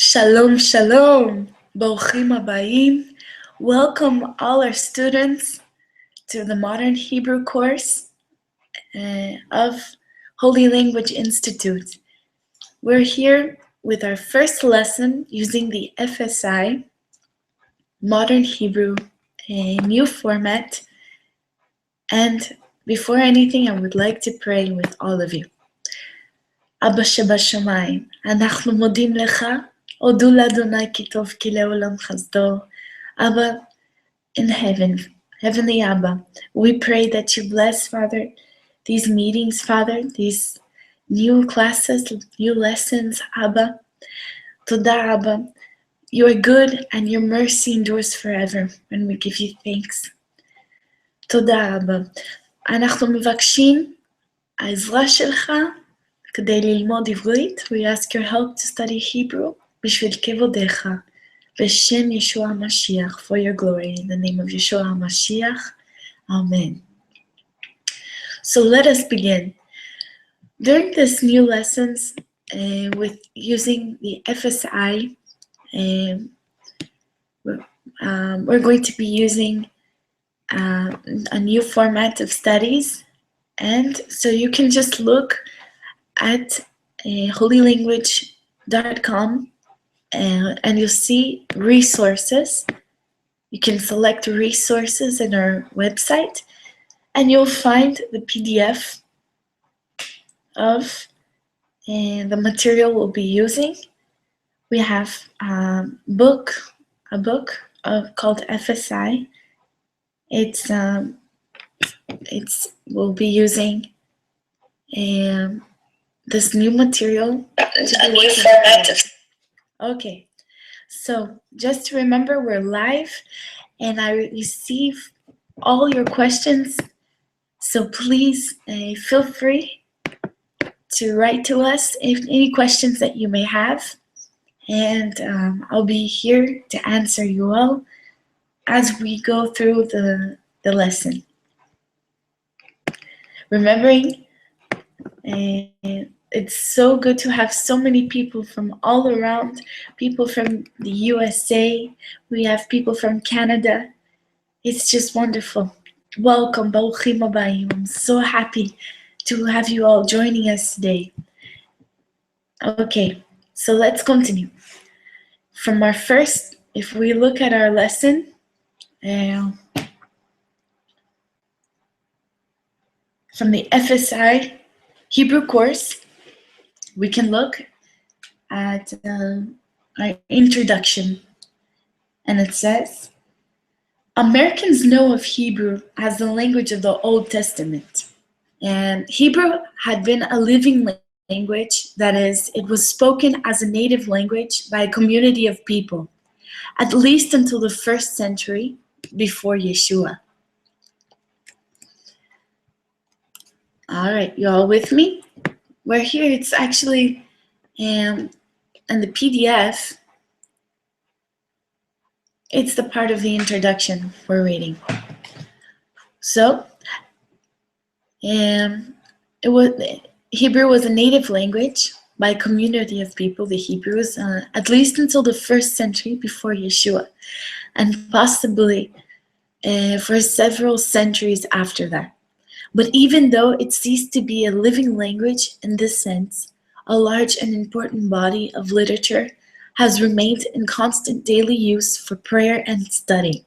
Shalom, shalom. Boruchim habayim. Welcome all our students to the Modern Hebrew course of Holy Language Institute. We're here with our first lesson using the FSI, Modern Hebrew, a new format. And before anything, I would like to pray with all of you. Abba Shebashamayim, אנחנו מודים לך, הודו לאדוני כי טוב כי לעולם חסדו. Abba in heaven, Heavenly Abba, we pray that you bless, Father, these meetings, Father, these new classes, new lessons, Abba. Toda, Abba. You are good and your mercy endures forever, and we give you thanks. Toda, Abba. אנחנו מבקשים העזרה שלך כדי ללמוד עברית. We ask your help to study Hebrew בשביל כבודך. בשם ישוע המשיח, for your glory, in the name of Yeshua HaMashiach. Amen. So let us begin. During this new lessons, with using the FSI, we're going to be using a new format of studies. And so you can just look at holylanguage.com and you'll see resources. You can select resources in our website and you'll find the PDF of the material we'll be using. We have a book called FSI. We'll be using this new material. A new format. Okay, so just remember we're live and I receive all your questions. So please feel free to write to us if any questions that you may have. And I'll be here to answer you all as we go through the lesson. Remembering, it's so good to have so many people from all around, people from the USA, we have people from Canada. It's just wonderful. Welcome, Boruchim habayim. I'm so happy to have you all joining us today. Okay, so let's continue. From our first, if we look at our lesson, from the FSI Hebrew course, we can look at our introduction. And it says, Americans know of Hebrew as the language of the Old Testament. And Hebrew had been a living language, that is, it was spoken as a native language by a community of people, at least until the 1st century before Yeshua. All right, you all with me? We're here, it's actually in the PDF, it's the part of the introduction we're reading. So, Hebrew was a native language by a community of people, the Hebrews, at least until the 1st century before Yeshua, and possibly for several centuries after that. But even though it ceased to be a living language in this sense, a large and important body of literature has remained in constant daily use for prayer and study.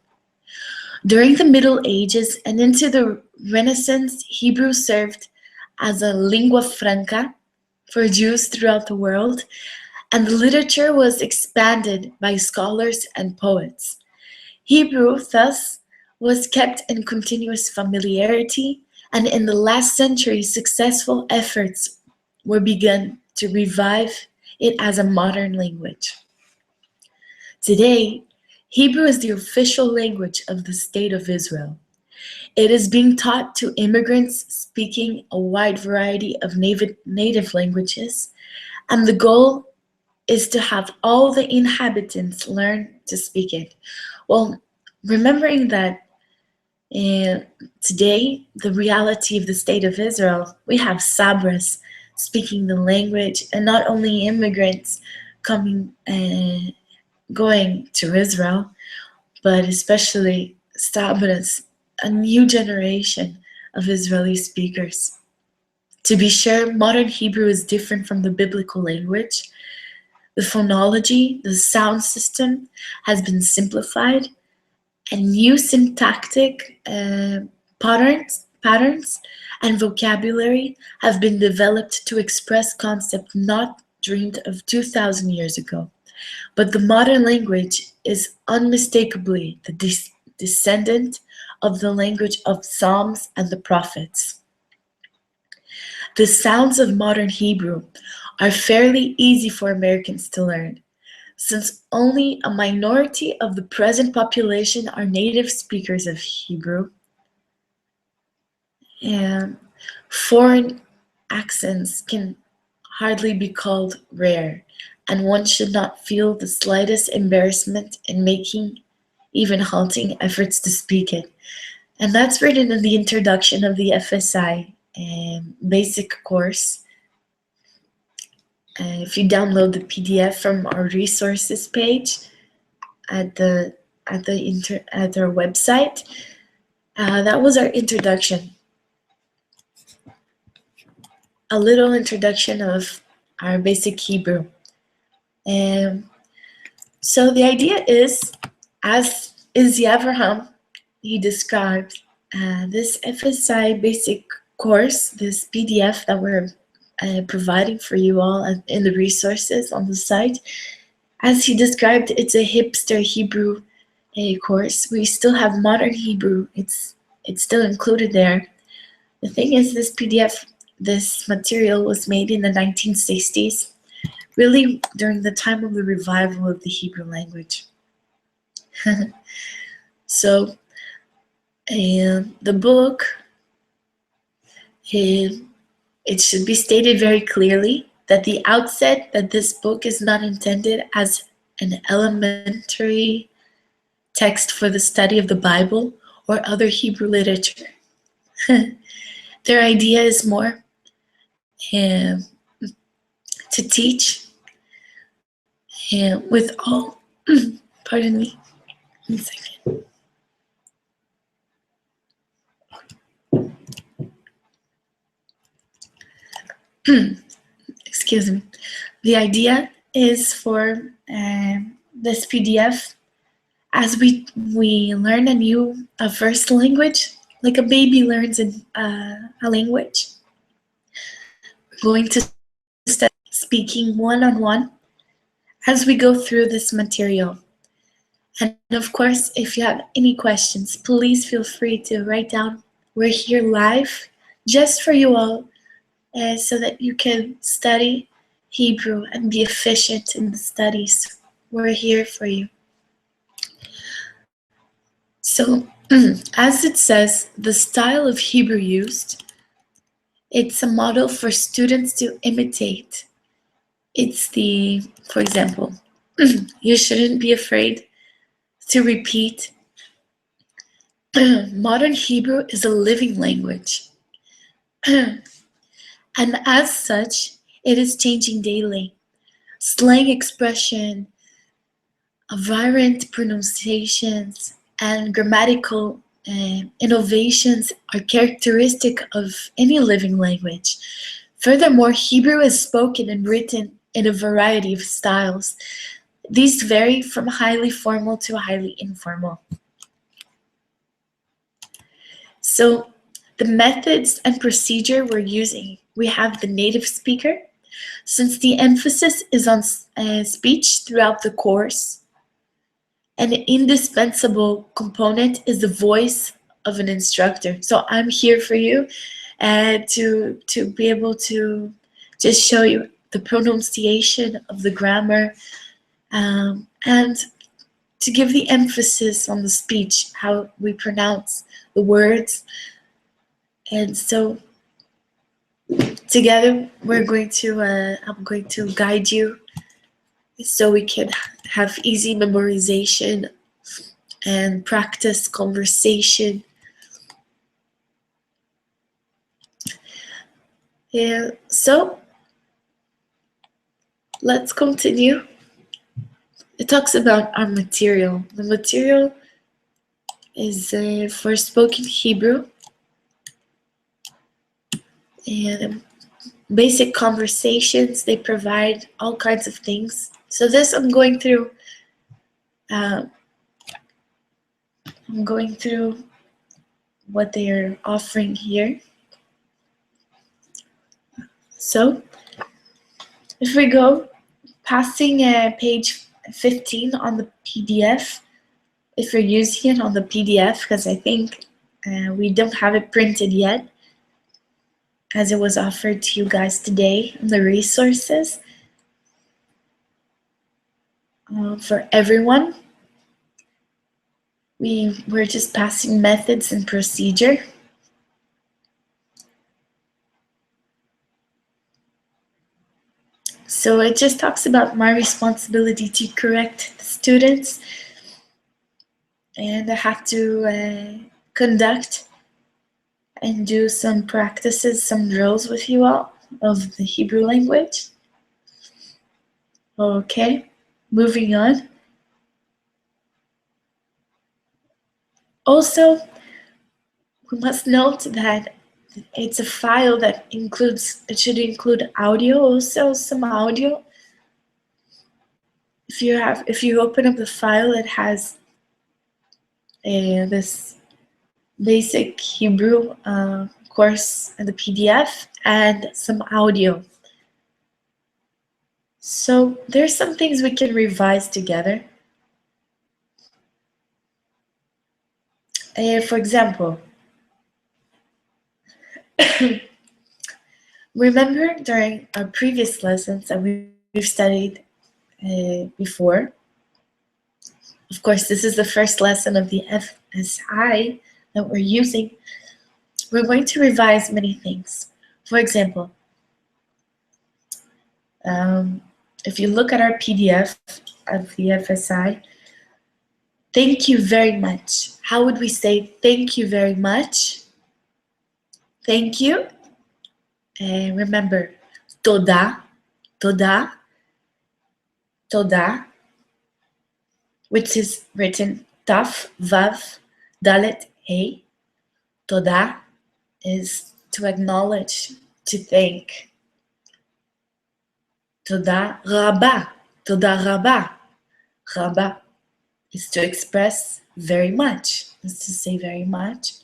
During the Middle Ages and into the Renaissance, Hebrew served as a lingua franca for Jews throughout the world, and the literature was expanded by scholars and poets. Hebrew, thus, was kept in continuous familiarity, and in the last century, successful efforts were begun to revive it as a modern language. Today, Hebrew is the official language of the State of Israel. It is being taught to immigrants speaking a wide variety of native languages, and the goal is to have all the inhabitants learn to speak it. Well, remembering that today, the reality of the State of Israel, we have Sabras speaking the language, and not only immigrants, going to Israel, but especially establish a new generation of Israeli speakers. To be sure, modern Hebrew is different from the biblical language. The phonology, the sound system, has been simplified, and new syntactic patterns and vocabulary have been developed to express concepts not dreamed of 2,000 years ago. But the modern language is unmistakably the descendant of the language of Psalms and the prophets. The sounds of modern Hebrew are fairly easy for Americans to learn, since only a minority of the present population are native speakers of Hebrew, and foreign accents can hardly be called rare, and one should not feel the slightest embarrassment in making even halting efforts to speak it. And that's written in the introduction of the FSI basic course. If you download the PDF from our resources page at our website, that was our introduction. A little introduction of our basic Hebrew. So the idea is, as Izzy Avraham, he describes this FSI basic course, this PDF that we're providing for you all in the resources on the site. As he described, it's a hipster Hebrew course. We still have modern Hebrew. It's still included there. The thing is, this PDF, this material was made in the 1960s, really during the time of the revival of the Hebrew language. So, the book, it should be stated very clearly that the outset that this book is not intended as an elementary text for the study of the Bible or other Hebrew literature. Their idea is more to teach with all, pardon me, 1 second. Excuse me. The idea is for this PDF, as we learn a first language, like a baby learns a language. We're going to start speaking one-on-one as we go through this material. And of course, if you have any questions, please feel free to write down. We're here live just for you all, so that you can study Hebrew and be efficient in the studies. We're here for you. So, as it says, the style of Hebrew used, it's a model for students to imitate. It's for example, you shouldn't be afraid to repeat. Modern Hebrew is a living language. And as such, it is changing daily. Slang expression, variant pronunciations, and grammatical innovations are characteristic of any living language. Furthermore, Hebrew is spoken and written in a variety of styles. These vary from highly formal to highly informal. So the methods and procedure we're using, we have the native speaker. Since the emphasis is on speech throughout the course, an indispensable component is the voice of an instructor. So I'm here for you to be able to just show you the pronunciation of the grammar, and to give the emphasis on the speech, how we pronounce the words. And so together I'm going to guide you so we can have easy memorization and practice conversation. Yeah, so let's continue it talks about our material. The material is for spoken Hebrew and basic conversations. They provide all kinds of things. So this I'm going through what they are offering here. So if we go passing page 15 on the PDF, if you're using it on the PDF, because I think we don't have it printed yet, as it was offered to you guys today in the resources for everyone. We're just passing methods and procedure. So it just talks about my responsibility to correct the students, and I have to conduct and do some practices, some drills with you all of the Hebrew language. Okay, moving on. Also, we must note that it's a file that it should include audio, also some audio. If you open up the file, it has this basic Hebrew course in the PDF and some audio. So there's some things we can revise together. For example, remember during our previous lessons that we've studied before. Of course, this is the first lesson of the FSI that we're using. We're going to revise many things. For example, if you look at our PDF of the FSI, thank you very much. How would we say thank you very much? Thank you. Remember, toda, toda, toda, which is written taf, vav, dalet, hey. Toda is to acknowledge, to thank. Toda rabba, toda rabba. Rabba is to express very much, is to say very much.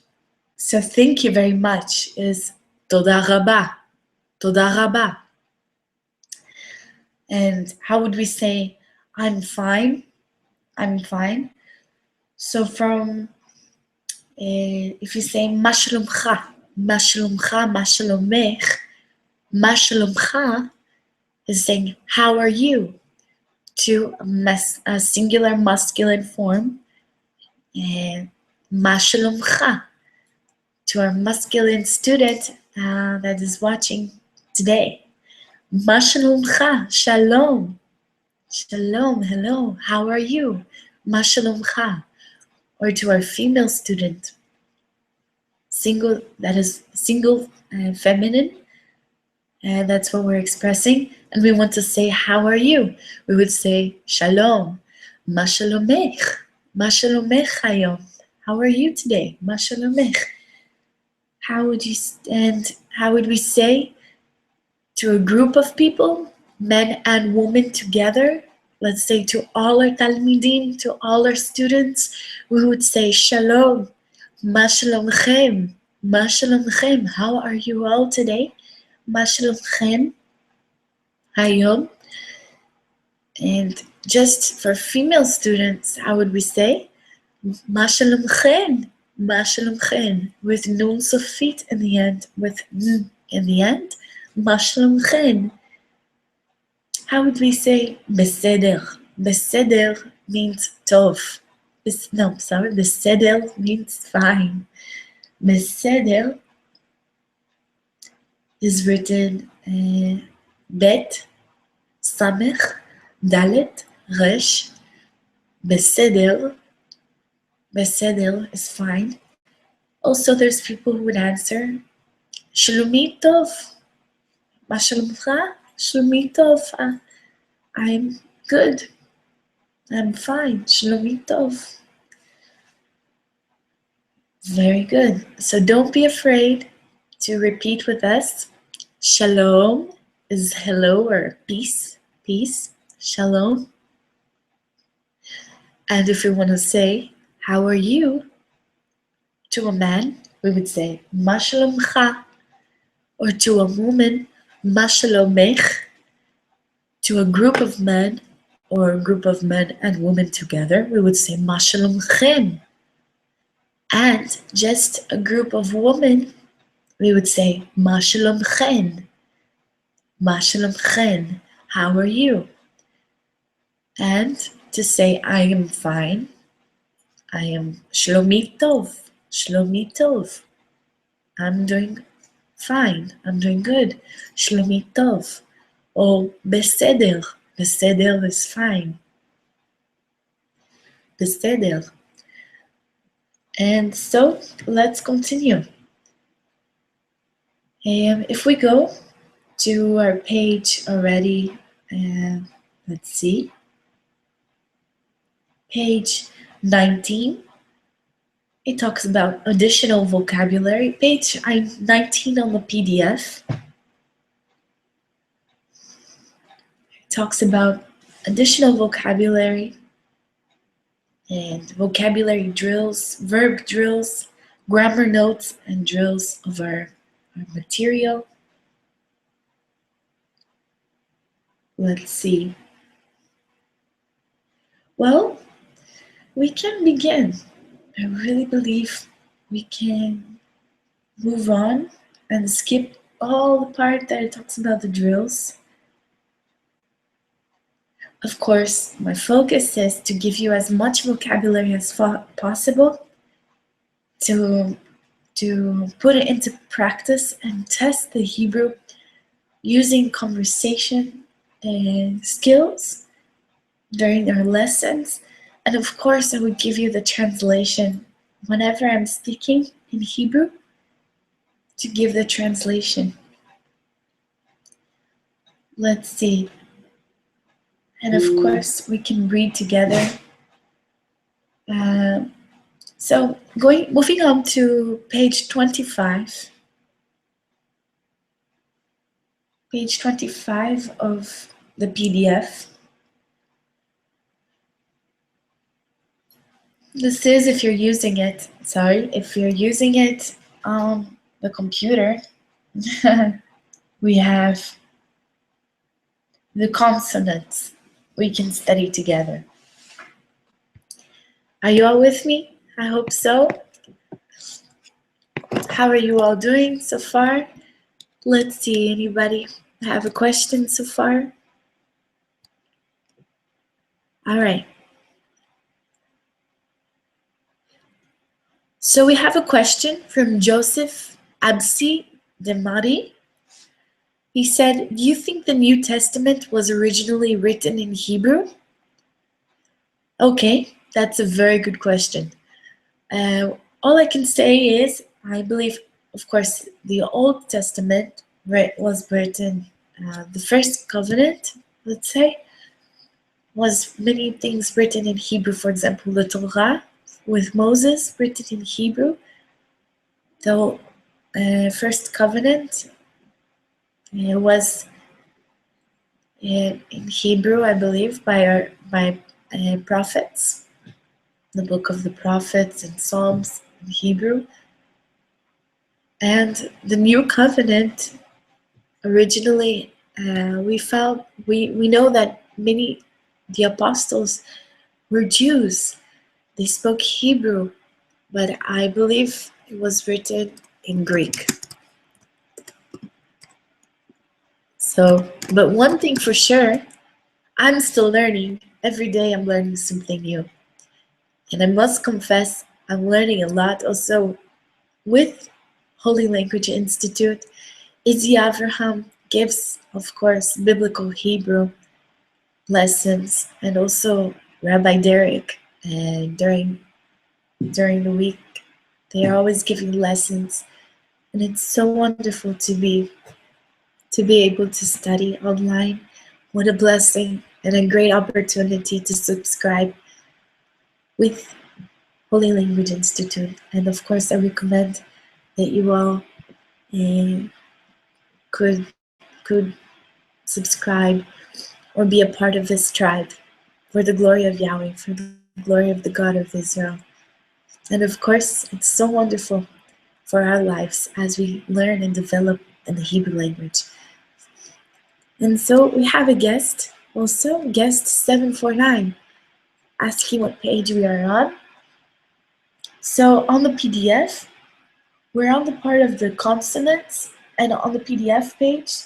So thank you very much is toda rabba, toda rabba. And how would we say I'm fine? I'm fine. So from if you say ma shalomcha, ma shalomcha, ma shalomech, ma shalomcha is saying how are you, to a singular masculine form, and ma shalomcha to our masculine student that is watching today. Ma shalomcha, shalom, shalom, hello, how are you? Ma shalomcha. Or to our female student, single, that is single and feminine, and that's what we're expressing. And we want to say, how are you? We would say, shalom, ma shalomech, ma shalomech hayom. How are you today? Ma shalomech. How would we say to a group of people, men and women together? Let's say to all our talmidim, to all our students, we would say, shalom, ma shalomchem, ma shalomchem. How are you all today? Ma shalomchem, hayom. And just for female students, how would we say? Ma shalomchen, ma shalomchen, with nun sofit in the end, with n in the end, ma shalomchen. How would we say beseder? Beseder means tov. Beseder means fine. Beseder is written bet, samech, dalet, resh. Beseder is fine. Also, there's people who would answer Shlomi tov. Ma shalomcha? Shlomi tov. I'm good. I'm fine. Shlomi Tov. Very good. So don't be afraid to repeat with us. Shalom is hello or peace. Peace. Shalom. And if we want to say, how are you? To a man, we would say, Ma shalomcha. Or to a woman, Ma shalomech. To a group of men, or a group of men and women together, we would say, Ma shalomchem. And just a group of women, we would say, Ma shalomchen. Ma shalomchen. How are you? And to say, I am fine, I am shlomi tov. Shlomi tov. I'm doing fine. I'm doing good. Shlomi tov. Or beseder. Beseder is fine. Beseder. And so let's continue. If we go to our page already, let's see. Page 19. It talks about additional vocabulary. Page 19 on the PDF. It talks about additional vocabulary and vocabulary drills, verb drills, grammar notes, and drills of our material. Let's see. Well, we can begin. I really believe we can move on and skip all the part that it talks about the drills. Of course, my focus is to give you as much vocabulary as possible to put it into practice and test the Hebrew using conversation skills during our lessons. And of course, I would give you the translation whenever I'm speaking in Hebrew to give the translation. Let's see. And of course, we can read together. So moving on to page 25. Page 25 of the PDF. This is if you're using it, if you're using it on the computer, we have the consonants we can study together. Are you all with me? I hope so. How are you all doing so far? Let's see, anybody have a question so far? All right. So we have a question from Joseph Absi Demari. He said, do you think the New Testament was originally written in Hebrew? Okay, that's a very good question. All I can say is, I believe, of course, the Old Testament was written, the first covenant, let's say, was many things written in Hebrew. For example, the Torah with Moses written in Hebrew. The first covenant was in Hebrew, I believe, by prophets. The book of the prophets and Psalms in Hebrew. And the new covenant, originally, we know that the apostles were Jews. They spoke Hebrew, but I believe it was written in Greek. So, but one thing for sure, I'm still learning. Every day I'm learning something new. And I must confess, I'm learning a lot also with Holy Language Institute. Izzy Avraham gives, of course, biblical Hebrew lessons, and also Rabbi Derek. And during the week, they are always giving lessons, and it's so wonderful to be able to study online. What a blessing and a great opportunity to subscribe with Holy Language Institute. And of course, I recommend that you all could subscribe or be a part of this tribe for the glory of Yahweh, for the glory of the God of Israel. And of course, it's so wonderful for our lives as we learn and develop in the Hebrew language. And so we have a guest, also guest 749, asking what page we are on. So on the PDF, we're on the part of the consonants, and on the PDF page,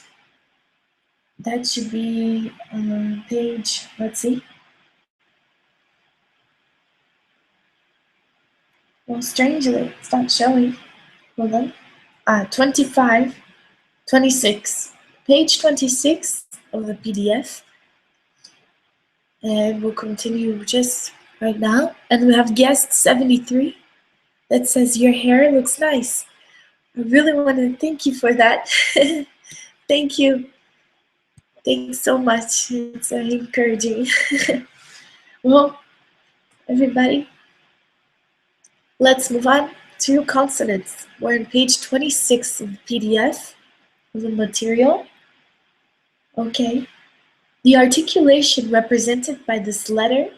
that should be page, let's see. Well, strangely, it's not showing. Hold on. 25, 26. Page 26 of the PDF. And we'll continue just right now. And we have guest 73 that says, your hair looks nice. I really want to thank you for that. Thank you. Thanks so much. It's encouraging. Well, everybody, let's move on to consonants. We're on page 26 of the PDF of the material. Okay. The articulation represented by this letter,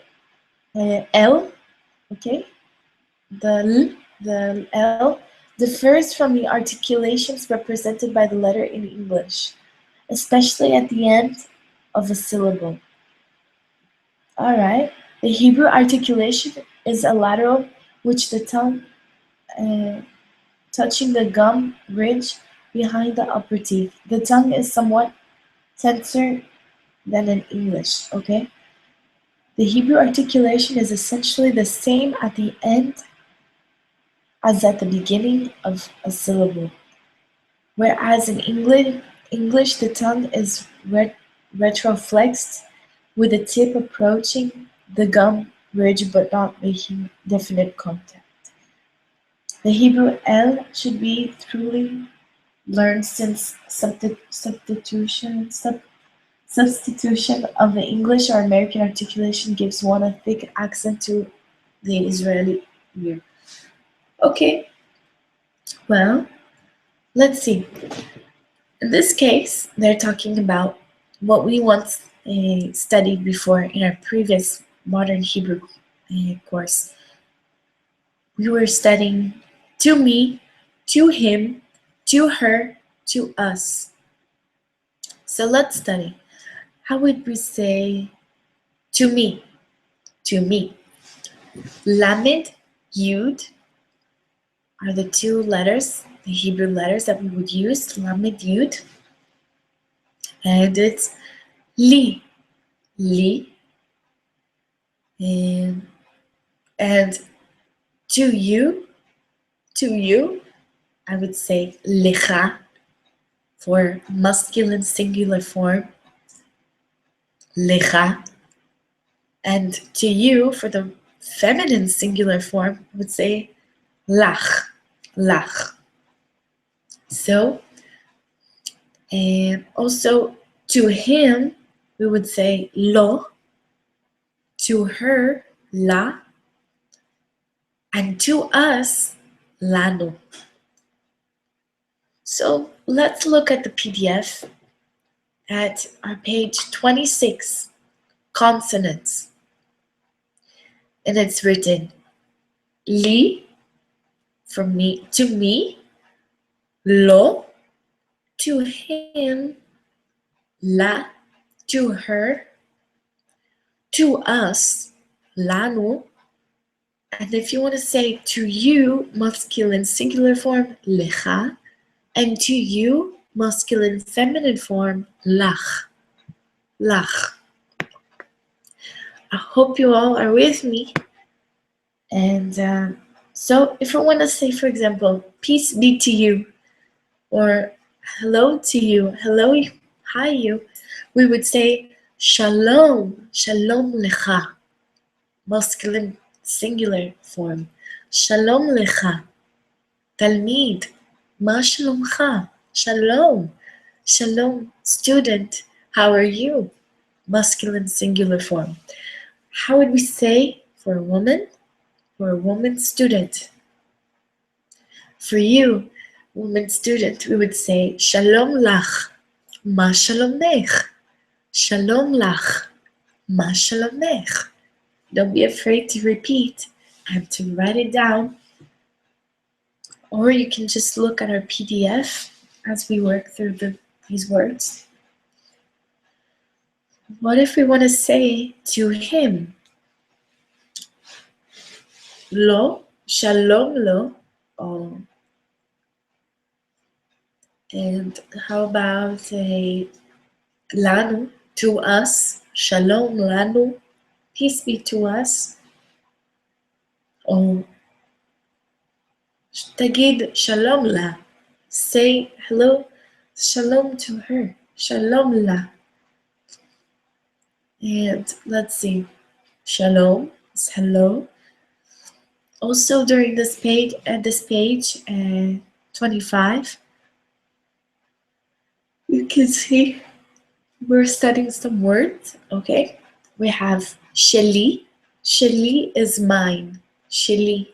L, okay, the L, differs from the articulations represented by the letter in English, especially at the end of a syllable. All right. The Hebrew articulation is a lateral, which the tongue touching the gum ridge behind the upper teeth. The tongue is somewhat tenser than in English, okay? The Hebrew articulation is essentially the same at the end as at the beginning of a syllable, whereas in English the tongue is retroflexed with the tip approaching the gum ridge but not making definite contact. The Hebrew L should be truly learned since substitution of the English or American articulation gives one a thick accent to the Israeli ear. Okay, well, let's see. In this case, they're talking about what we once studied before in our previous modern Hebrew course. We were studying to me, to him, to her, to us. So let's study. How would we say to me? To me. Lamed, Yud are the two letters, the Hebrew letters that we would use, Lamed, Yud. And it's li, li. And to you, I would say lecha for masculine singular form, lecha. And to you, for the feminine singular form, I would say lach, lach. So, and also to him, we would say lo, to her, la, and to us, lanu. So let's look at the PDF at our page 26, consonants. And it's written li, from me, to me, lo, to him, la, to her, to us, lanu. And if you want to say to you, masculine singular form, lecha, and to you, masculine feminine form, lach, lach. I hope you all are with me. And so if I want to say, for example, peace be to you, or hello to you, hello, hi you, we would say shalom, shalom lecha, masculine singular form, shalom lecha, talmid, ma shalomcha, shalom, shalom, student, how are you? masculine singular form. How would we say for a woman? For a woman student. For you, woman student, we would say Shalom lach, ma shalomech. Shalom lach, ma shalomech. Don't be afraid to repeat and to write it down. Or you can just look at our PDF as we work through these words. What if we want to say to him? Lo, shalom lo. Oh. And how about lanu, to us? Shalom lanu, peace be to us. Or tagid shalom la, say hello, shalom to her. Shalom la. And let's see, shalom is hello. Also during this page, 25, you can see we're studying some words, okay? We have sheli. Sheli is mine. Sheli.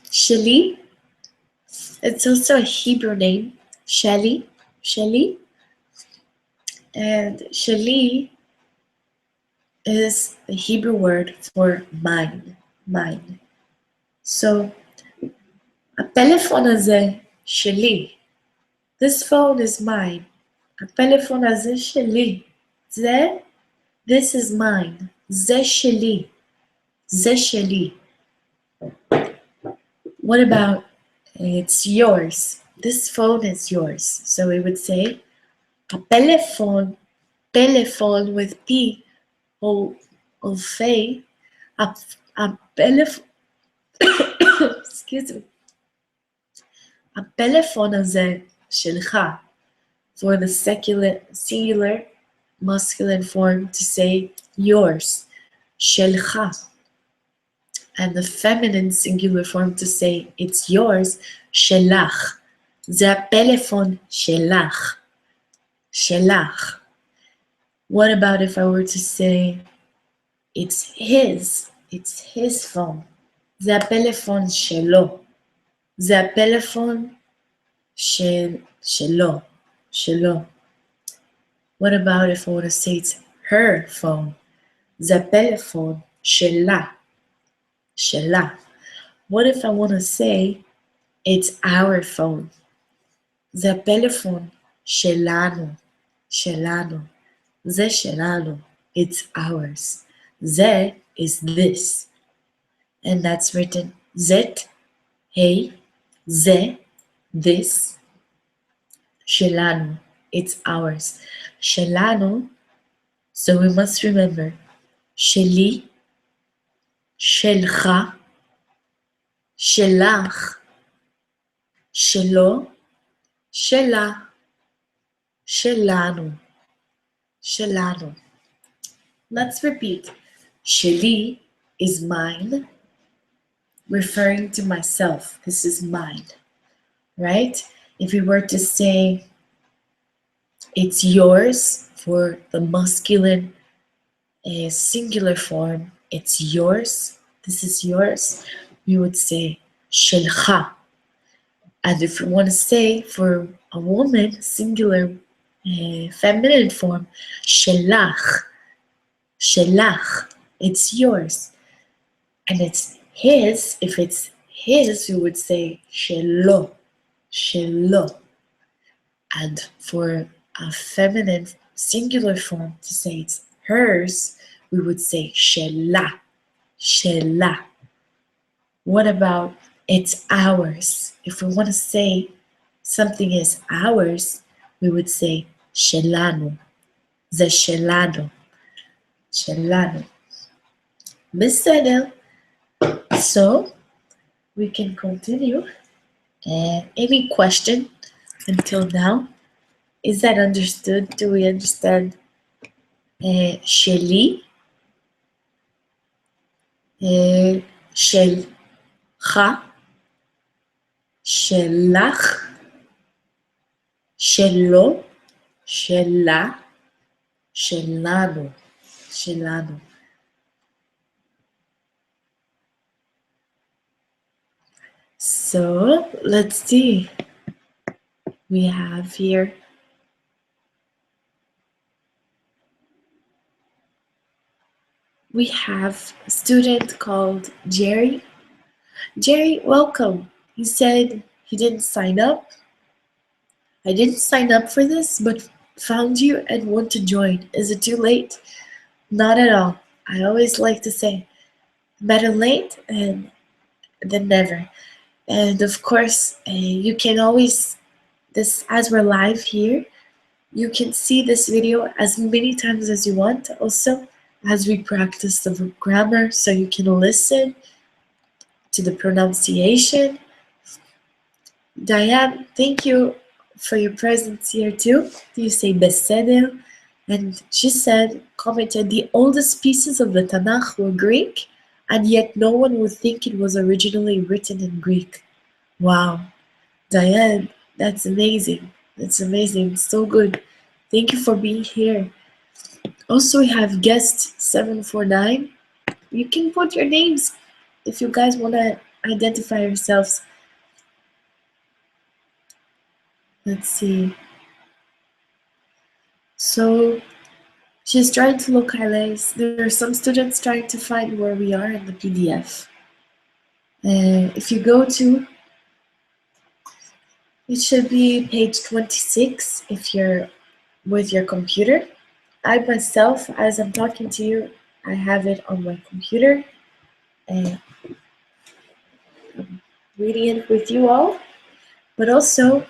Sheli. It's also a Hebrew name. Sheli. Sheli. And sheli is the Hebrew word for mine. Mine. So, הפלאפון הזה שלי. This phone is mine. הפלאפון הזה שלי. This is mine. זה שלי. זה שלי. What about it's yours? This phone is yours. So we would say הפלאפון, פלאפון with P או פי, הפלאפון, excuse me, הפלאפון הזה שלך, for the singular masculine form to say yours, שלך, and the feminine singular form to say it's yours, שלך. זה הפלאפון שלך. שלך. What about if I were to say it's his? It's his phone. זה הפלאפון שלו. זה הפלאפון שלו. שלו. What about if I want to say it's her phone? זה הפלאפון שלה. שלה. What if I want to say it's our phone? זה הפלאפון שלנו. שלנו. זה שלנו. It's ours. זה is this. And that's written זת, hey, זה, this, שלנו. It's ours. שלנו, so we must remember, שלי, שלך, שלך, שלו, שלה, שלנו, שלנו. Let's repeat. שלי is mine, referring to myself. This is mine, right? If we were to say it's yours for the masculine singular form, it's yours, this is yours, we would say שלך. And if we want to say for a woman, singular feminine form, שלך. שלך. It's yours. And it's his. If it's his, we would say שלו. שלו. And for a feminine singular form to say it's hers, we would say שלה. שלה. What about it's ours? If we want to say something is ours, we would say שלנו. זה שלנו. שלנו. בסדר. So, we can continue. Any question until now? Is that understood? Do we understand שלי? שלך? שלך? שלו? שלה? שלנו, שלנו. So, let's see. We have here a student called Jerry. Jerry, welcome. He said he didn't sign up. I didn't sign up for this, but found you and want to join. Is it too late? Not at all. I always like to say, better late and than never. And of course, you can always, as we're live here, you can see this video as many times as you want. Also, as we practice the grammar, so you can listen to the pronunciation. Diane, thank you for your presence here too. You say beseder, and she commented, the oldest pieces of the Tanakh were Greek, and yet no one would think it was originally written in Greek. Wow, Diane, that's amazing. That's amazing. So good. Thank you for being here. Also, we have guest 749. You can put your names if you guys want to identify yourselves. Let's see. So, she's trying to localize. There are some students trying to find where we are in the PDF. If you go to, it should be page 26 if you're with your computer. I myself, as I'm talking to you, I have it on my computer and I'm reading it with you all, but also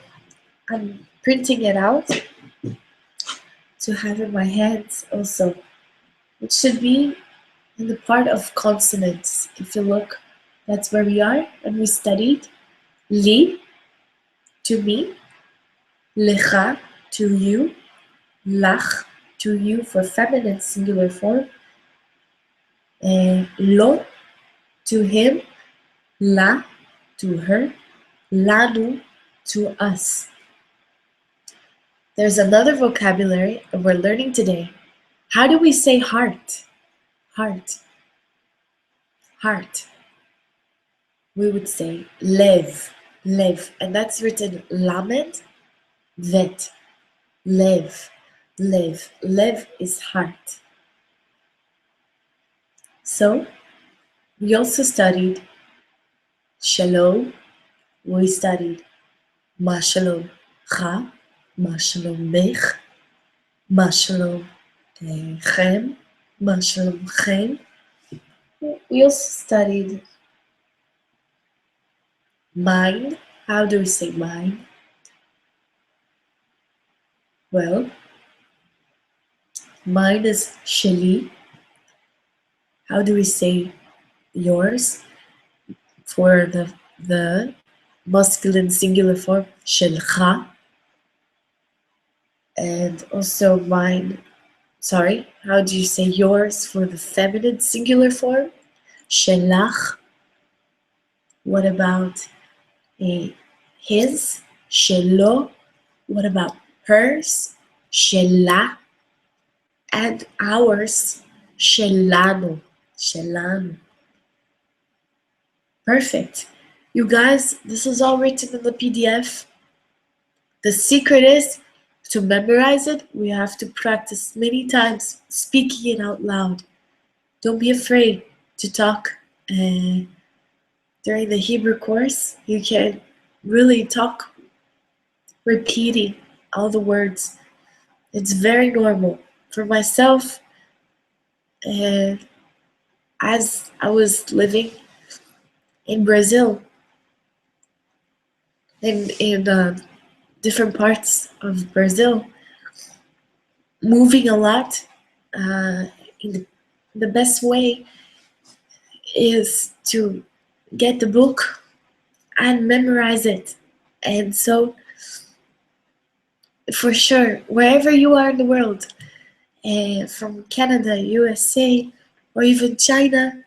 I'm printing it out to have in my hands also. It should be in the part of consonants. If you look, that's where we are, and we studied li, to me, lecha, to you, lach, to you for feminine singular form, lo, to him, la, to her, lanu, to us. There's another vocabulary we're learning today. How do we say heart? Heart. Heart. We would say lev, lev, and that's written lamed, vet, lev, lev. Lev is heart. So, we also studied shalom. We studied ma shalom cha, ma shalom bech, ma shalom chem, ma shalom chem. We also studied mine. How do we say mine? Well, mine is sheli. How do we say yours? For the masculine singular form, shelcha. And also mine, how do you say yours for the feminine singular form? Shelach. What about his? Shelo. What about hers? Shela. And ours, shelanu. Shelanu. Perfect. You guys, this is all written in the PDF. The secret is to memorize it. We have to practice many times speaking it out loud. Don't be afraid to talk during the Hebrew course. You can really talk repeating all the words. It's very normal. For myself, as I was living in Brazil, in different parts of Brazil, moving a lot, in the best way is to get the book and memorize it. And so, for sure, wherever you are in the world, from Canada, USA, or even China,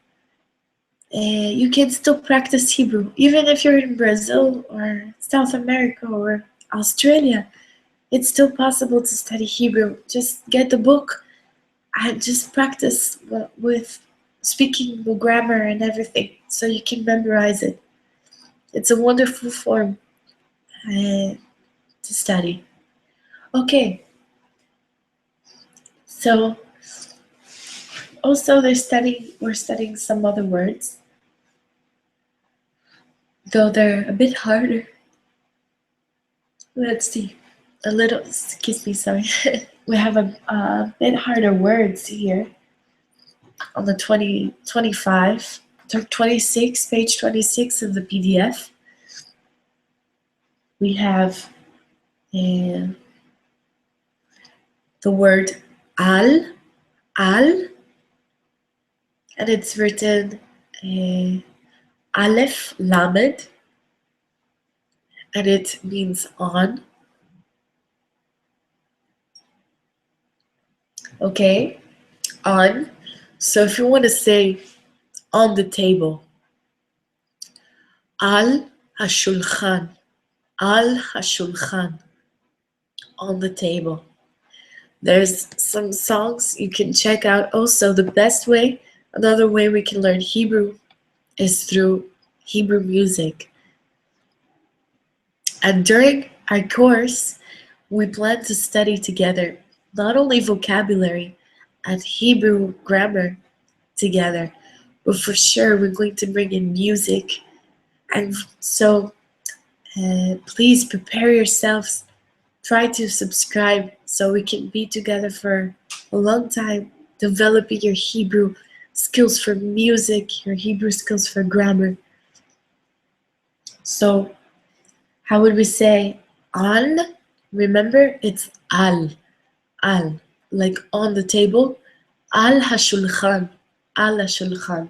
you can still practice Hebrew. Even if you're in Brazil or South America or Australia, it's still possible to study Hebrew. Just get the book I just practice with speaking the grammar and everything so you can memorize it. It's a wonderful form to study. Okay, so also we're studying some other words, though they're a bit harder. Let's see. Excuse me, sorry. We have a bit harder words here on the 26, page 26 of the PDF. We have the word al, and it's written Aleph Lamed, and it means on. Okay, on. So if you want to say on the table, al hashulchan, al hashulchan, on the table. There's some songs you can check out. Also, another way we can learn Hebrew is through Hebrew music. And during our course, we plan to study together not only vocabulary and Hebrew grammar together, but for sure we're going to bring in music. And so please prepare yourselves. Try to subscribe so we can be together for a long time, developing your Hebrew skills for music, your Hebrew skills for grammar. So, how would we say al? Remember, it's al, like on the table. Al hashulchan, al hashulchan.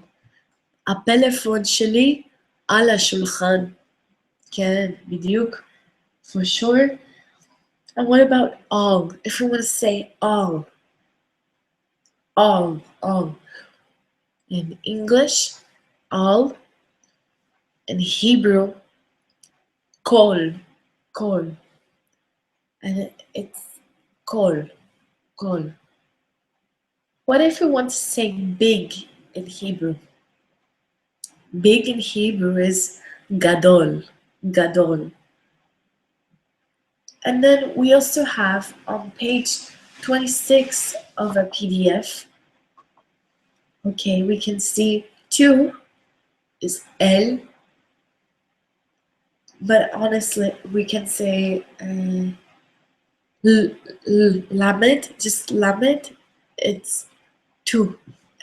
הפלאפון שלי על השולחן. כן, בדיוק, for sure. And what about all? If we want to say all. In English, all. In Hebrew, kol. And it's kol. What if we want to say big in Hebrew? Big in Hebrew is gadol. And then we also have on page 26 of a PDF, okay, we can see 2 is El, but honestly, we can say Lamed, just Lamed, it's 2.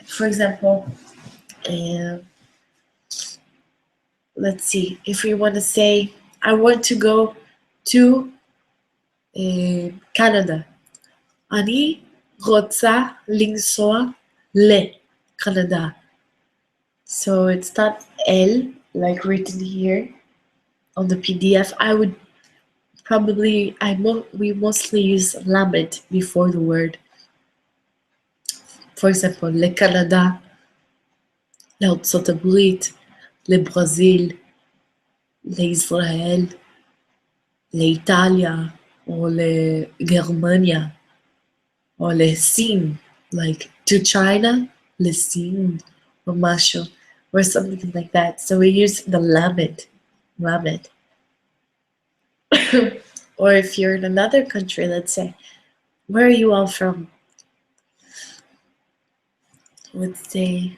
For example, let's see, if we want to say, I want to go to Canada. אני רוצה לנסוע לקנדה. So it's not L like written here on the PDF. We mostly use lamed before the word. For example, לקנדה, לארצות הברית, לברזיל, לישראל, לאיטליה, או לגרמניה, או לסין, like to China, לסין, or משהו, or something like that. So we use the lamed. Or if you're in another country, let's say, where are you all from? Let's say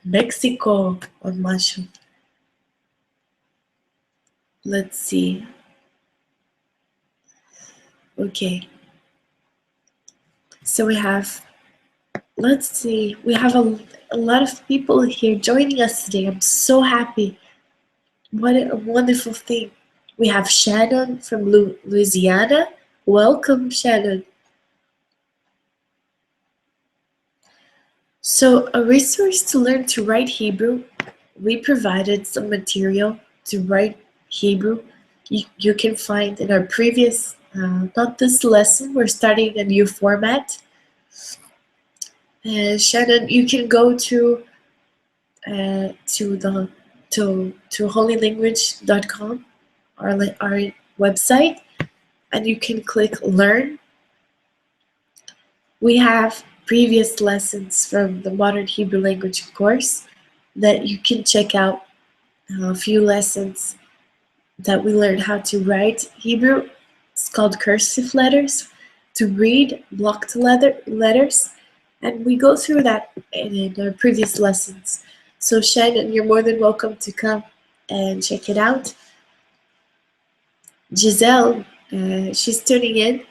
Mexico or Mashu. Let's see. Okay. So we have, let's see, we have a lot of people here joining us today. I'm so happy. What a wonderful thing. We have Shannon from Louisiana. Welcome, Shannon. So, a resource to learn to write Hebrew. We provided some material to write Hebrew. You can find in our previous, not this lesson, we're starting a new format. Shannon, you can go to holylanguage.com, our website, and you can click learn. We have previous lessons from the Modern Hebrew Language course that you can check out a few lessons that we learned how to write Hebrew. It's called cursive letters, to read blocked letters, and we go through that in our previous lessons. So Shannon, you're more than welcome to come and check it out. Giselle, she's tuning in.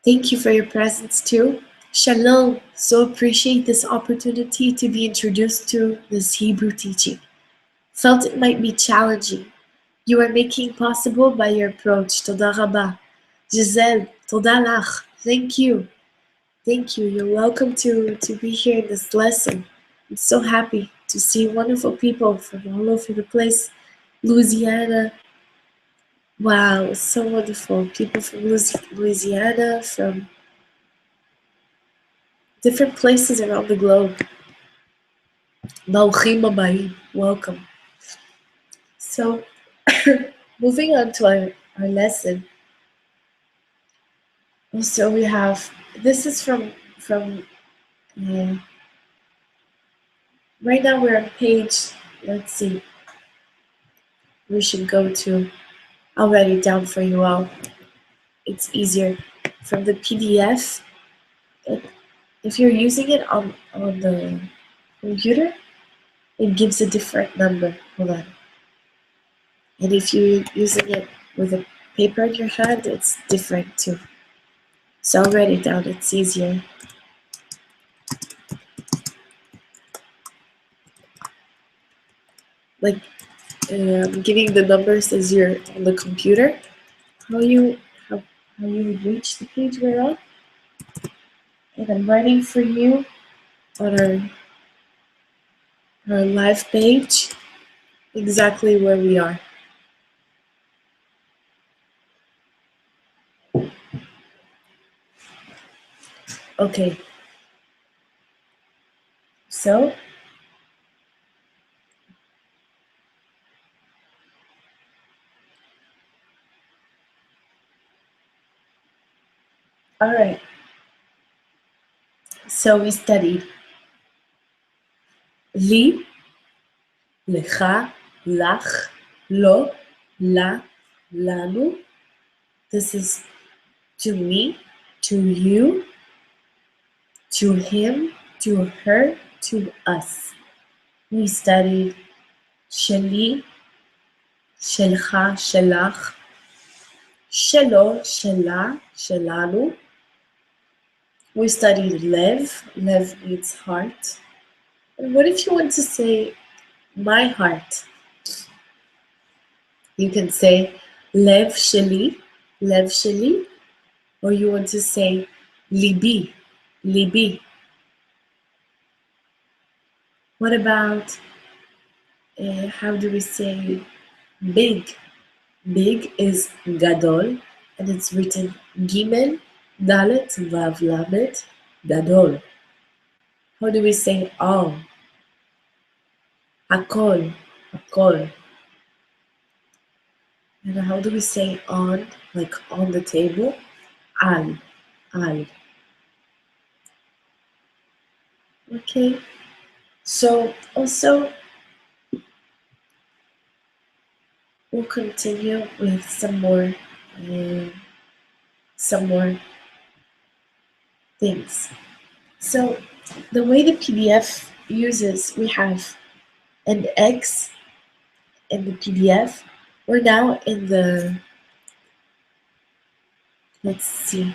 Thank you for your presence too. Shalom, so appreciate this opportunity to be introduced to this Hebrew teaching. Felt it might be challenging. You are making possible by your approach. Toda rabba. Giselle, toda lach. Thank you. Thank you. You're welcome to be here in this lesson. I'm so happy to see wonderful people from all over the place. Louisiana. Wow, so wonderful. People from Louisiana, from different places around the globe. Bauchim habayim. Welcome. So, moving on to our lesson. So we have, this is from right now we're on page, let's see, we should go to, I'll write it down for you all. It's easier. From the PDF, if you're using it on the computer, it gives a different number. Hold on. And if you're using it with a paper in your hand, it's different too. So I'll write it down, it's easier. Like giving the numbers as you're on the computer. How you would reach the page we're on. And I'm writing for you on our live page exactly where we are. Okay. So all right. So we studied li, lecha, lach, lo, la, lanu. This is to me, to you, to him, to her, to us. We studied sheli, shelcha, shelach, shelo, shela, shelanu. We studied lev. Lev means heart. And what if you want to say my heart? You can say lev sheli, or you want to say libi, libi. What about, how do we say big? Big is gadol, and it's written gimel, dalet, vav, lamet, gadol. How do we say all? Akol, akol. And how do we say on, like on the table? Al, al. Okay. So also, we'll continue with some more things. So the way the PDF uses, we have an X in the PDF. We're now in the, let's see,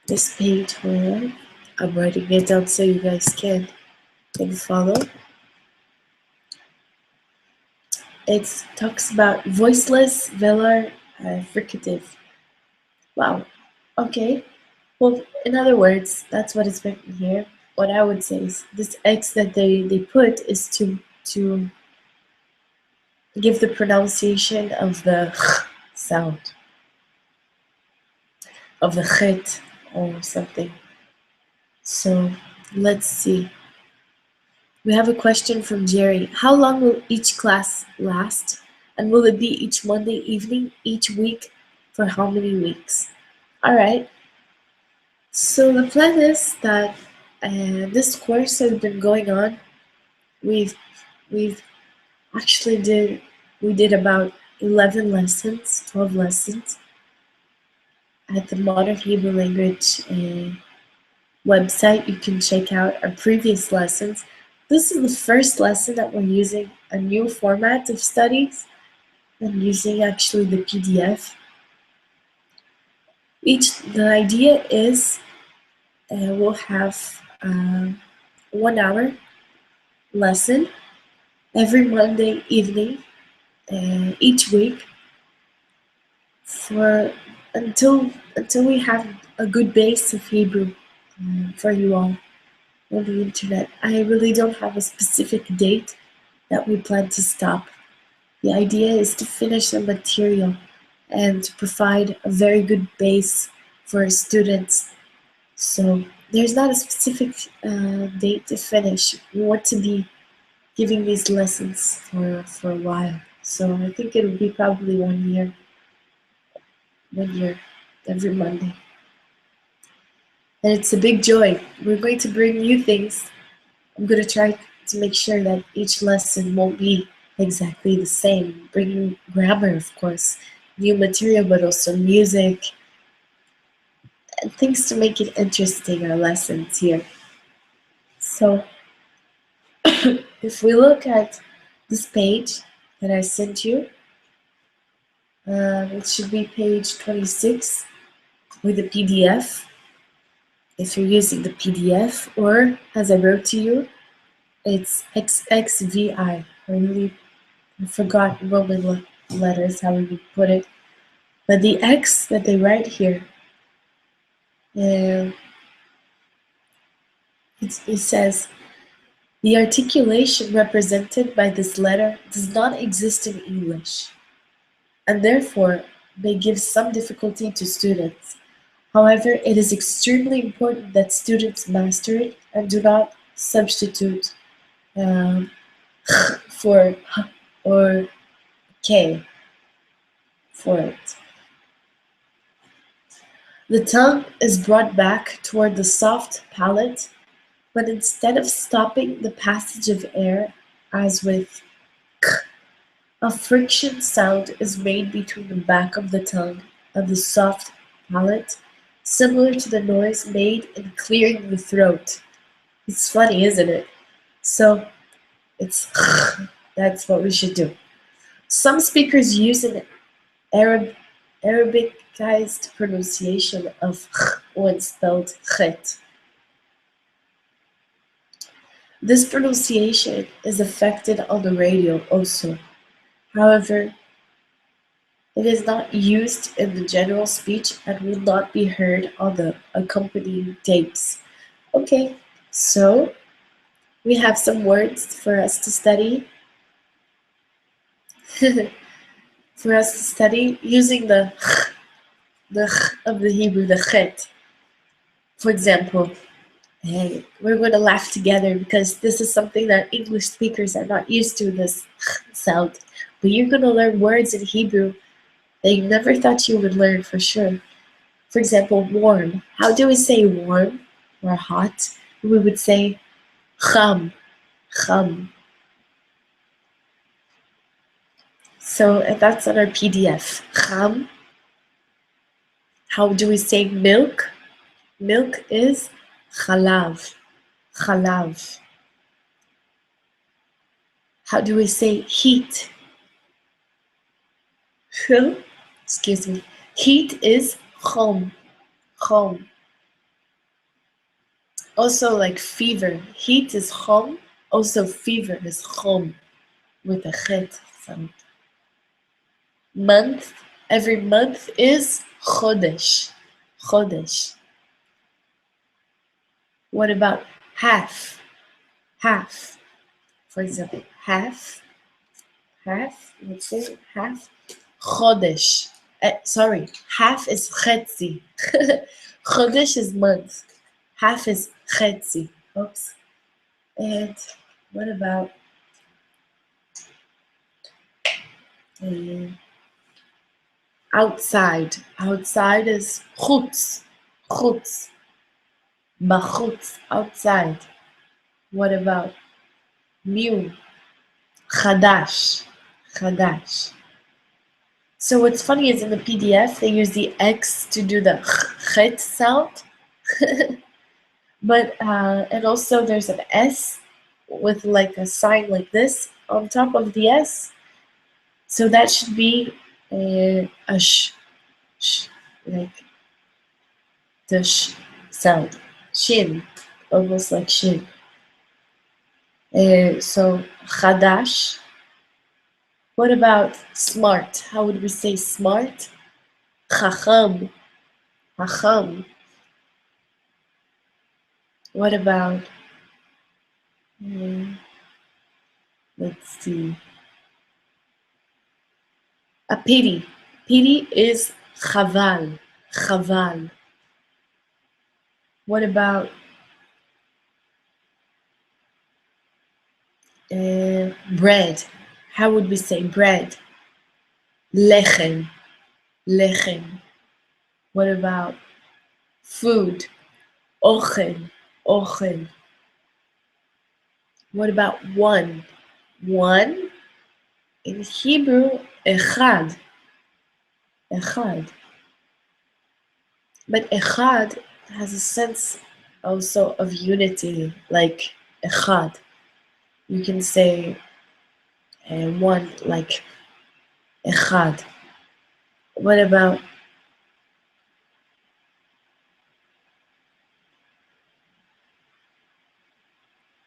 this page. Hold on. I'm writing it down so you guys can follow. It talks about voiceless velar fricative. Wow. Okay. Well, in other words, that's what is written here. What I would say is this X that they put is to give the pronunciation of the sound, of the chet or something. So let's see. We have a question from Jerry. How long will each class last? And will it be each Monday evening, each week? For how many weeks? All right. So the plan is that this course has been going on. We've we've actually did about 11 lessons, 12 lessons at the Modern Hebrew Language website. You can check out our previous lessons. This is the first lesson that we're using a new format of studies and using actually the PDF. The idea is we'll have 1 hour lesson every Monday evening each week for until we have a good base of Hebrew for you all on the internet. I really don't have a specific date that we plan to stop. The idea is to finish the material and to provide a very good base for students. So there's not a specific date to finish. We want to be giving these lessons for a while. So I think it'll be probably 1 year, every Monday. And it's a big joy. We're going to bring new things. I'm going to try to make sure that each lesson won't be exactly the same. Bringing grammar, of course, new material, but also music, and things to make it interesting, our lessons here. So if we look at this page that I sent you, it should be page 26 with the PDF. If you're using the PDF, or as I wrote to you, it's XXVI. I really forgot Roman letters, how we put it. But the X that they write here, it says, the articulation represented by this letter does not exist in English, and therefore may give some difficulty to students. However, it is extremely important that students master it and do not substitute for h or k for it. The tongue is brought back toward the soft palate, but instead of stopping the passage of air, as with k, a friction sound is made between the back of the tongue and the soft palate, similar to the noise made in clearing the throat. It's funny, isn't it? So it's that's what we should do. Some speakers use an Arabicized pronunciation of when spelled chet. This pronunciation is affected on the radio also. However, it is not used in the general speech and will not be heard on the accompanying tapes. Okay, so we have some words for us to study. For us to study using the of the Hebrew, the chet. For example, hey, we're going to laugh together because this is something that English speakers are not used to, this sound. But you're going to learn words in Hebrew that you never thought you would learn for sure. For example, warm. How do we say warm or hot? We would say cham, cham. So that's on our PDF. Cham. How do we say milk? Milk is chalav, chalav. How do we say heat? Excuse me. Heat is chom, chom. Also like fever. Heat is chom. Also fever is chom with a chet sound. Month. Every month is chodesh, chodesh. What about half? Half. For example, half. Let's say half. Chodesh. Sorry, half is chetzi. Chodesh is month. Half is chetzi. Oops. And what about outside? Outside is chutz. Chutz. בחוץ, outside. What about new? חדש, חדש. So what's funny is in the PDF they use the X to do the chet sound, but and also there's an S with like a sign like this on top of the S. So that should be a sh, like the sh sound, shin, almost like shin. So חדש. What about smart? How would we say smart? חכם, חכם. What about, let's see, a pity. Pity is חבל, חבל. What about bread? How would we say bread? לחם, לחם. What about food? אוכל, אוכל. What about one? One? In Hebrew, אחד. Echad. But echad has a sense also of unity, like echad. You can say one, like echad. What about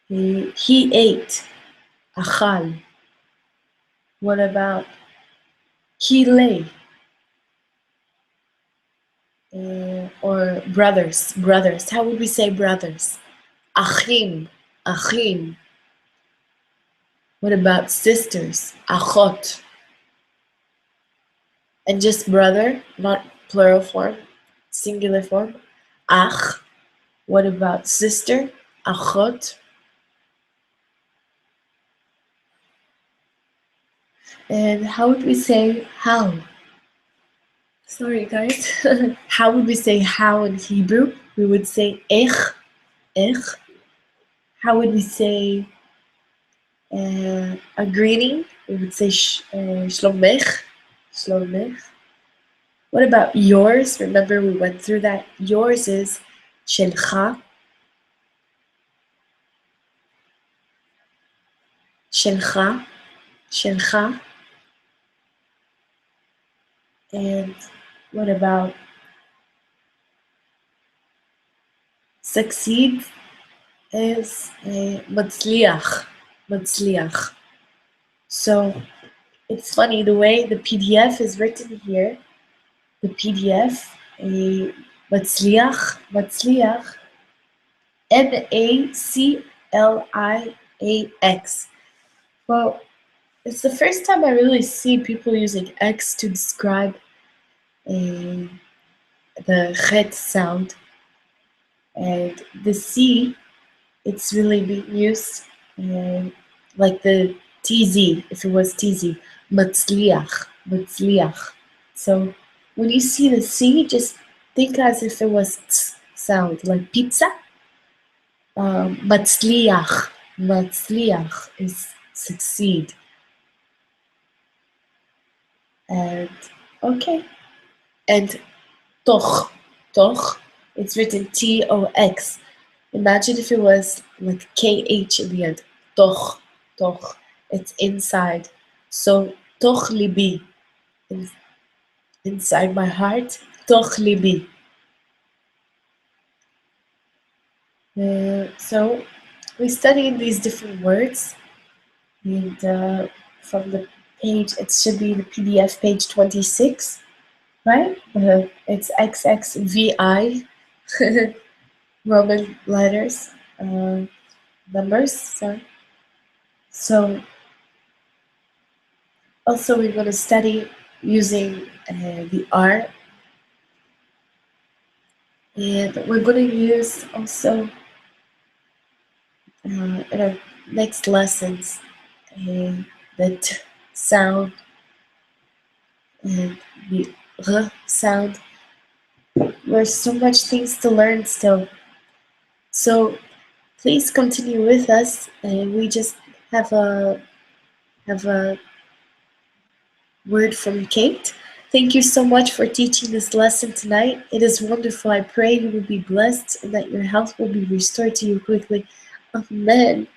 he ate, achal. What about he lay? Or brothers, brothers. How would we say brothers? Achim, achim. What about sisters? Achot. And just brother, not plural form, singular form. Ach. What about sister? Achot. And how would we say how? Sorry guys. How would we say how in Hebrew? We would say ech, ech. How would we say a greeting? We would say shlomech, shlomech. What about yours? Remember we went through that. Yours is shelcha, shelcha, shelcha. And what about succeed is matzliach, matzliach. So it's funny the way the PDF is written here. The PDF, matzliach, matzliach, Macliax. Well, it's the first time I really see people using X to describe the chet sound. And the C, it's really being used like the TZ, if it was TZ, matzliach, matzliach. So when you see the C, just think as if it was t sound, like pizza. Matzliach, matzliach is succeed. And okay, and toch, toch, it's written Tox. Imagine if it was like KH in the end. Toch, toch. It's inside. So toch libi, inside my heart. Toch libi. So we studied these different words, and from the page, it should be the PDF page 26, right? It's XXVI. Roman letters, numbers, sorry. So also we're going to study using the R, and we're going to use also in our next lessons the T sound and the R sound. There's so much things to learn still. So please continue with us. We just have a word from Kate. Thank you so much for teaching this lesson tonight. It is wonderful. I pray you will be blessed and that your health will be restored to you quickly. Amen.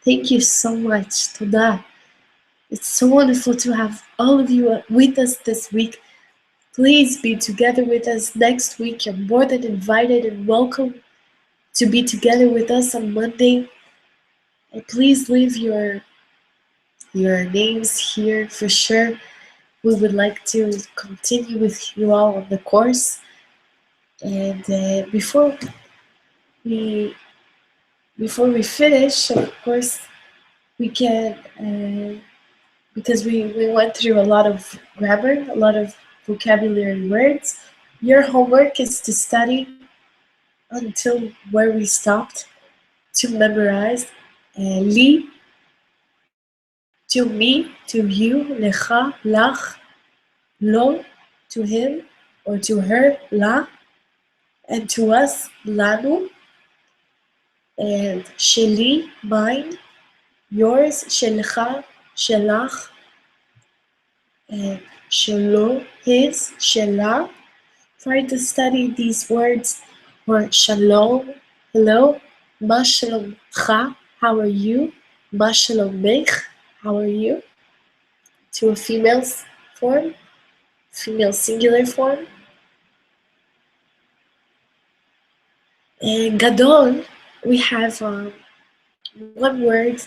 Thank you so much. Toda. It's so wonderful to have all of you with us this week. Please be together with us next week. You're more than invited and welcome to be together with us on Monday. And please leave your names here for sure. We would like to continue with you all on the course. And before we finish, of course, we can, because we went through a lot of grammar, a lot of vocabulary words. Your homework is to study until where we stopped, to memorize li, to me, to you, lecha, lach, lo, to him or to her, la, and to us, lanu, and sheli, mine, yours, shelcha, shelach, and shelo, his, shela. Try to study these words for shalom, hello, ma shalom cha, how are you, ma shalom mech, how are you, to a female form, female singular form. And gadol, we have one word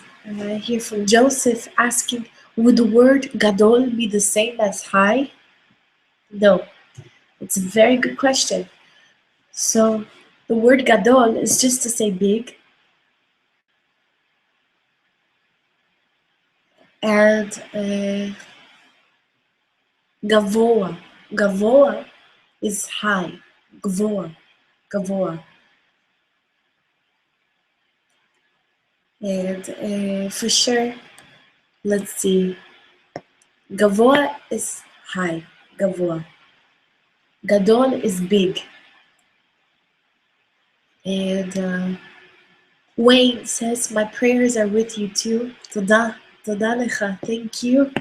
here from Joseph asking, would the word gadol be the same as high? No, it's a very good question. So the word gadol is just to say big, and gavoa, gavoa is high, gavoa, gavoa. And for sure, let's see, gavoa is high, gavoa. Gadol is big. And Wayne says, my prayers are with you too. Toda, toda lecha. Thank you.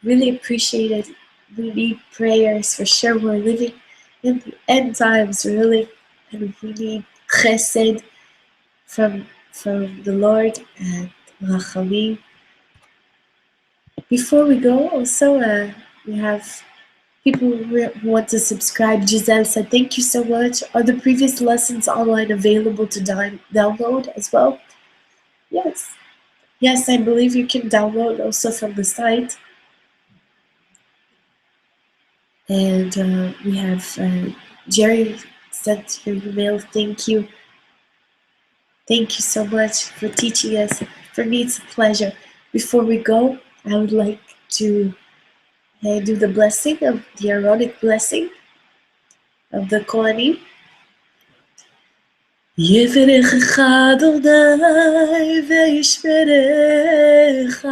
Really appreciate it. We need prayers for sure. We're living in the end times, really, and we need chesed from the Lord and rachamim. Before we go, also we have people who want to subscribe. Giselle said, thank you so much. Are the previous lessons online available to download as well? Yes. Yes, I believe you can download also from the site. And we have Jerry sent your email. Thank you. Thank you so much for teaching us. For me, it's a pleasure. Before we go, I would like to do the blessing of the Aaronic blessing of the Kohanim. יברכך אדוני וישמרך,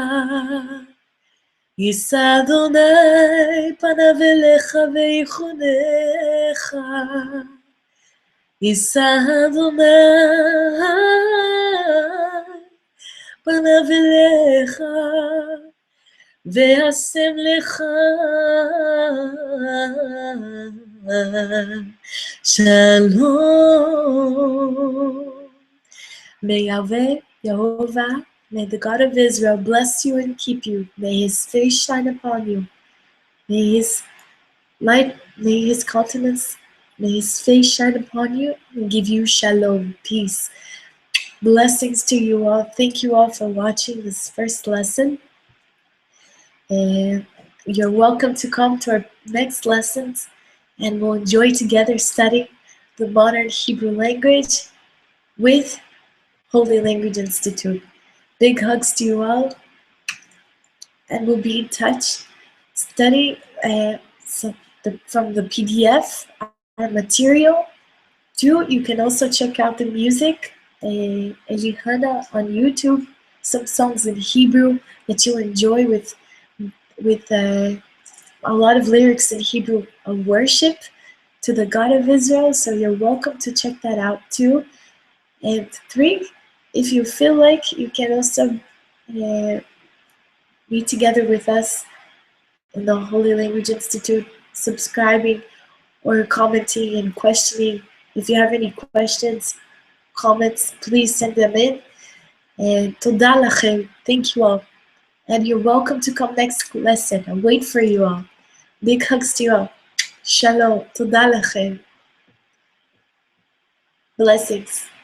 יישא אדוני פניו אליך ויחונך, יישא אדוני פניו אליך והשם לך shalom. May Yahweh, Yehovah, may the God of Israel bless you and keep you. May his face shine upon you. May his light, may his countenance, may his face shine upon you and give you shalom, peace. Blessings to you all. Thank you all for watching this first lesson. And you're welcome to come to our next lessons, and we'll enjoy together studying the modern Hebrew language with Holy Language Institute. Big hugs to you all, and we'll be in touch. Study from the PDF, our material. Too, you can also check out the music, Elihana on YouTube, some songs in Hebrew that you'll enjoy with a lot of lyrics in Hebrew of worship to the God of Israel. So you're welcome to check that out too. And 3, if you feel like, you can also be together with us in the Holy Language Institute, subscribing or commenting and questioning. If you have any questions, comments, please send them in. And תודה לכם. Thank you all. And you're welcome to come next lesson. I wait for you all. Big hugs to you all. Shalom. תודה לכם. Blessings.